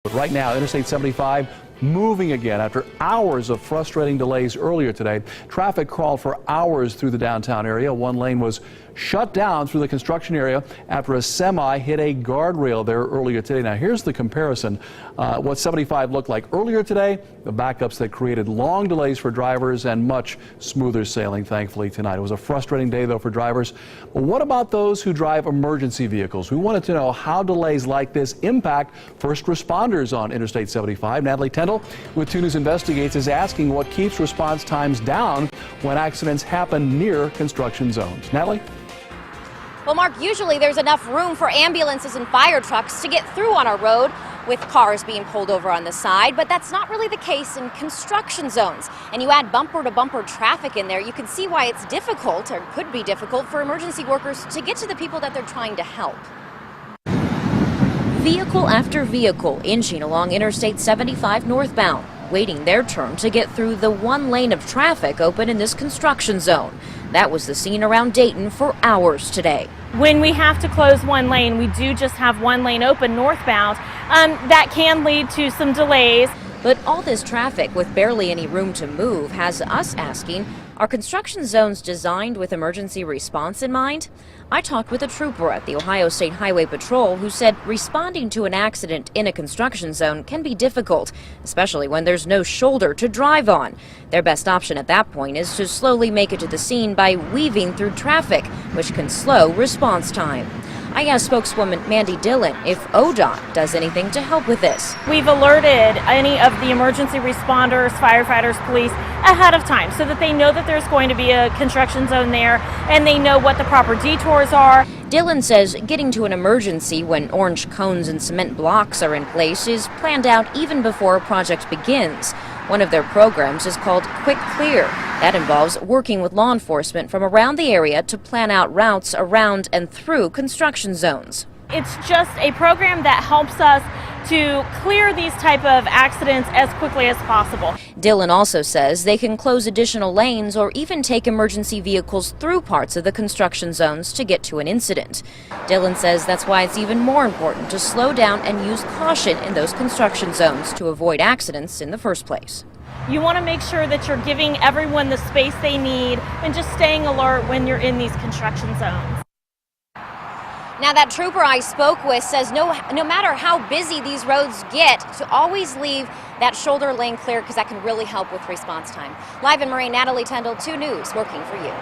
But right now, Interstate 75 moving again after hours of frustrating delays earlier today. Traffic crawled for hours through the downtown area. One lane was shut down through the construction area after a semi hit a guardrail there earlier today. Now here's the comparison. What 75 looked like earlier today, the backups that created long delays for drivers and much smoother sailing, thankfully, tonight. It was a frustrating day, though, for drivers. But what about those who drive emergency vehicles? We wanted to know how delays like this impact first responders on Interstate 75. Natalie Tendall with 2 News Investigates is asking what keeps response times down when accidents happen near construction zones. Natalie? Well, Mark, usually there's enough room for ambulances and fire trucks to get through on our road with cars being pulled over on the side, but that's not really the case in construction zones. And you add bumper-to-bumper traffic in there, you can see why it's difficult, or could be difficult, for emergency workers to get to the people that they're trying to help. Vehicle after vehicle inching along Interstate 75 northbound, waiting their turn to get through the one lane of traffic open in this construction zone. That was the scene around Dayton for hours today. When we have to close one lane, we do just have one lane open northbound. That can lead to some delays. But all this traffic with barely any room to move has us asking, are construction zones designed with emergency response in mind? I talked with a trooper at the Ohio State Highway Patrol who said responding to an accident in a construction zone can be difficult, especially when there's no shoulder to drive on. Their best option at that point is to slowly make it to the scene by weaving through traffic, which can slow response time. I asked spokeswoman Mandy Dillon if ODOT does anything to help with this. We've alerted any of the emergency responders, firefighters, police ahead of time so that they know that there's going to be a construction zone there and they know what the proper detours are. Dillon says getting to an emergency when orange cones and cement blocks are in place is planned out even before a project begins. One of their programs is called Quick Clear. That involves working with law enforcement from around the area to plan out routes around and through construction zones. It's just a program that helps us to clear these type of accidents as quickly as possible. Dillon also says they can close additional lanes or even take emergency vehicles through parts of the construction zones to get to an incident. Dillon says that's why it's even more important to slow down and use caution in those construction zones to avoid accidents in the first place. You want to make sure that you're giving everyone the space they need and just staying alert when you're in these construction zones. Now, that trooper I spoke with says no matter how busy these roads get, to always leave that shoulder lane clear because that can really help with response time. Live in Marine, Natalie Tendall, 2 News, working for you.